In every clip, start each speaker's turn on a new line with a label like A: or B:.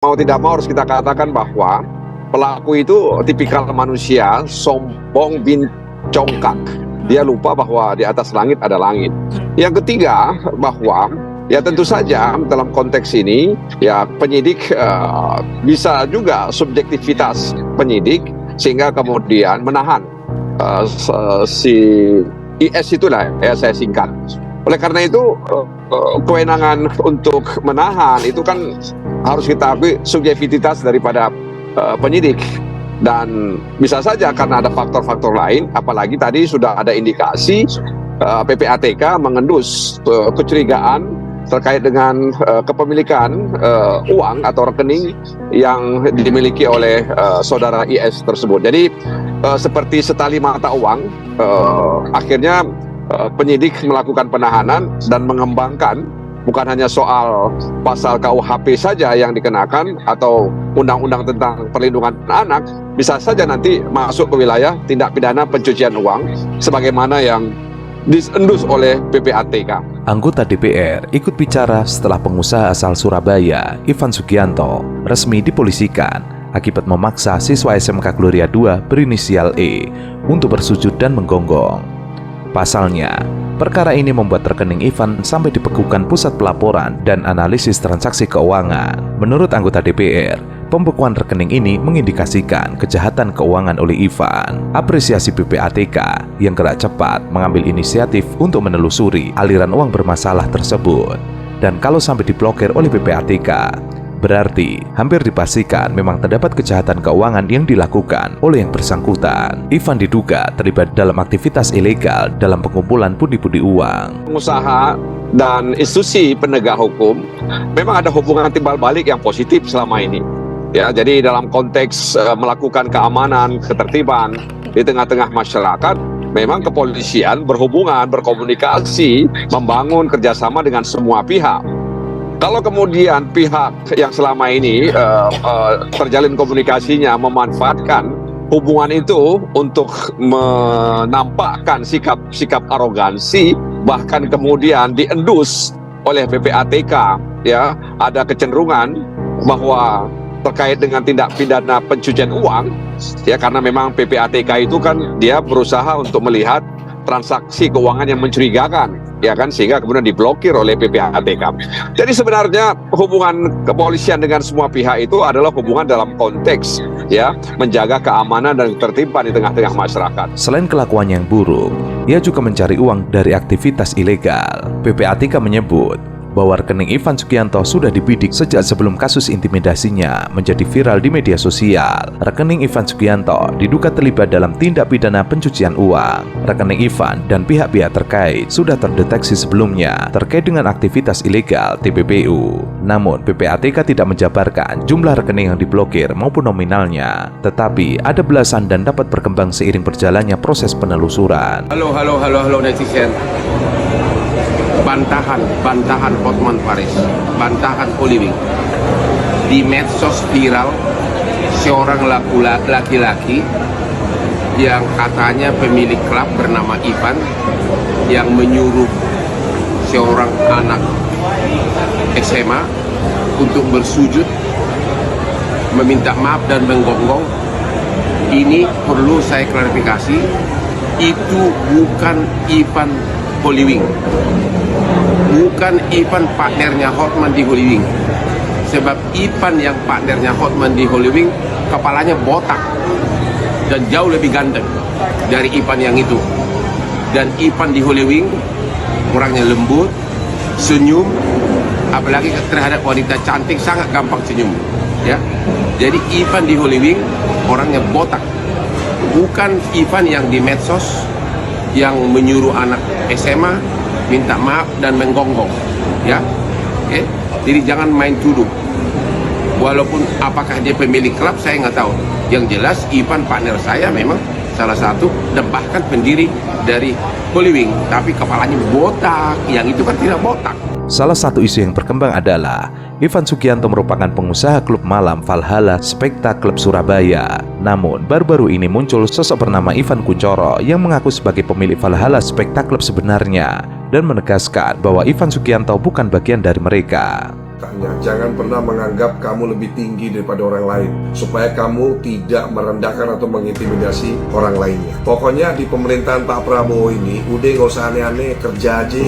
A: Mau tidak mau harus kita katakan bahwa pelaku itu tipikal manusia sombong bin congkak. Dia lupa bahwa di atas langit ada langit. Yang ketiga, bahwa ya tentu saja dalam konteks ini ya penyidik bisa juga subjektivitas penyidik sehingga kemudian menahan si IS itulah ya saya singkat. Oleh karena itu kewenangan untuk menahan itu kan harus kita akui subjektivitas daripada penyidik, dan bisa saja karena ada faktor-faktor lain, apalagi tadi sudah ada indikasi PPATK mengendus kecurigaan terkait dengan kepemilikan uang atau rekening yang dimiliki oleh saudara IS tersebut. Jadi seperti setali mata uang, akhirnya penyidik melakukan penahanan dan mengembangkan bukan hanya soal pasal KUHP saja yang dikenakan atau undang-undang tentang perlindungan anak, bisa saja nanti masuk ke wilayah tindak pidana pencucian uang sebagaimana yang diendus oleh PPATK.
B: Anggota DPR ikut bicara setelah pengusaha asal Surabaya, Ivan Sugianto, resmi dipolisikan akibat memaksa siswa SMK Gloria II berinisial E untuk bersujud dan menggonggong. Pasalnya, perkara ini membuat rekening Ivan sampai dibekukan Pusat Pelaporan dan Analisis Transaksi Keuangan. Menurut anggota DPR, pembekuan rekening ini mengindikasikan kejahatan keuangan oleh Ivan. Apresiasi PPATK yang gerak cepat mengambil inisiatif untuk menelusuri aliran uang bermasalah tersebut. Dan kalau sampai diblokir oleh PPATK, berarti hampir dipastikan memang terdapat kejahatan keuangan yang dilakukan oleh yang bersangkutan. Ivan diduga terlibat dalam aktivitas ilegal dalam pengumpulan pundi-pundi uang.
A: Pengusaha dan institusi penegak hukum memang ada hubungan timbal balik yang positif selama ini. Ya, jadi dalam konteks melakukan keamanan, ketertiban di tengah-tengah masyarakat, memang kepolisian berhubungan, berkomunikasi, membangun kerjasama dengan semua pihak. Kalau kemudian pihak yang selama ini terjalin komunikasinya memanfaatkan hubungan itu untuk menampakkan sikap arogansi, bahkan kemudian diendus oleh PPATK, ya ada kecenderungan bahwa terkait dengan tindak pidana pencucian uang, ya karena memang PPATK itu kan dia berusaha untuk melihat transaksi keuangan yang mencurigakan, ya kan, sehingga kemudian diblokir oleh PPATK. Jadi sebenarnya hubungan kepolisian dengan semua pihak itu adalah hubungan dalam konteks ya menjaga keamanan dan ketertiban di tengah-tengah masyarakat.
B: Selain kelakuan yang buruk, ia juga mencari uang dari aktivitas ilegal. PPATK menyebut bahwa rekening Ivan Sugianto sudah dibidik sejak sebelum kasus intimidasinya menjadi viral di media sosial. Rekening Ivan Sugianto diduga terlibat dalam tindak pidana pencucian uang. Rekening Ivan dan pihak-pihak terkait sudah terdeteksi sebelumnya terkait dengan aktivitas ilegal TPPU. Namun PPATK tidak menjabarkan jumlah rekening yang diblokir maupun nominalnya, tetapi ada belasan dan dapat berkembang seiring berjalannya proses penelusuran.
C: Halo netizen. Bantahan Hotman Paris, bantahan Holywing. Di medsos viral seorang laki-laki yang katanya pemilik klub bernama Ivan yang menyuruh seorang anak SMA untuk bersujud, meminta maaf dan menggonggong. Ini perlu saya klarifikasi, itu bukan Ivan Holywing, bukan Ivan partnernya Hotman di Holywing. Sebab Ivan yang partnernya Hotman di Holywing kepalanya botak dan jauh lebih ganteng dari Ivan yang itu. Dan Ivan di Holywing orangnya lembut, senyum, apalagi terhadap wanita cantik sangat gampang senyum, ya. Jadi Ivan di Holywing orangnya botak, bukan Ivan yang di medsos yang menyuruh anak SMA minta maaf dan menggonggong, ya. Oke? Jadi jangan main tuduh. Walaupun apakah dia pemilik klub saya nggak tahu. Yang jelas Ivan partner saya memang salah satu dan bahkan pendiri dari Holywing, tapi kepalanya botak, yang itu kan tidak botak.
B: Salah satu isu yang berkembang adalah Ivan Sugianto merupakan pengusaha klub malam Valhalla Spekta Klub Surabaya. Namun, baru-baru ini muncul sosok bernama Ivan Kuncoro yang mengaku sebagai pemilik Valhalla Spekta Klub sebenarnya dan menegaskan bahwa Ivan Sugianto bukan bagian dari mereka.
D: Tanya, jangan pernah menganggap kamu lebih tinggi daripada orang lain, supaya kamu tidak merendahkan atau mengintimidasi orang lainnya. Pokoknya di pemerintahan Pak Prabowo ini udah gak usah aneh-aneh, kerja aja,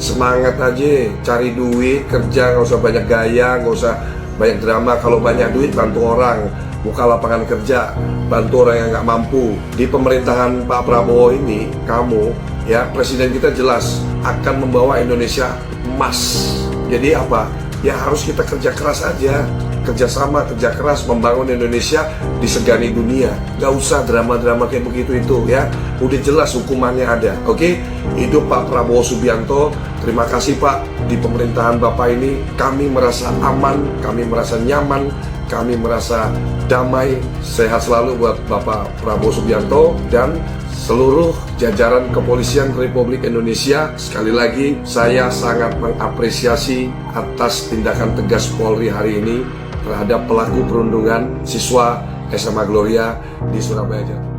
D: semangat aja, cari duit, kerja, gak usah banyak gaya, gak usah banyak drama. Kalau banyak duit bantu orang, buka lapangan kerja, bantu orang yang gak mampu. Di pemerintahan Pak Prabowo ini, kamu ya, presiden kita jelas akan membawa Indonesia emas. Jadi apa? Ya harus kita kerja keras aja, kerjasama, kerja keras membangun Indonesia disegani dunia. Gak usah drama-drama kayak begitu itu ya. Udah jelas hukumannya ada. Oke? Hidup Pak Prabowo Subianto. Terima kasih Pak. Di pemerintahan Bapak ini kami merasa aman, kami merasa nyaman, kami merasa damai. Sehat selalu buat Bapak Prabowo Subianto dan seluruh jajaran kepolisian Republik Indonesia. Sekali lagi, saya sangat mengapresiasi atas tindakan tegas Polri hari ini terhadap pelaku perundungan siswa SMA Gloria di Surabaya.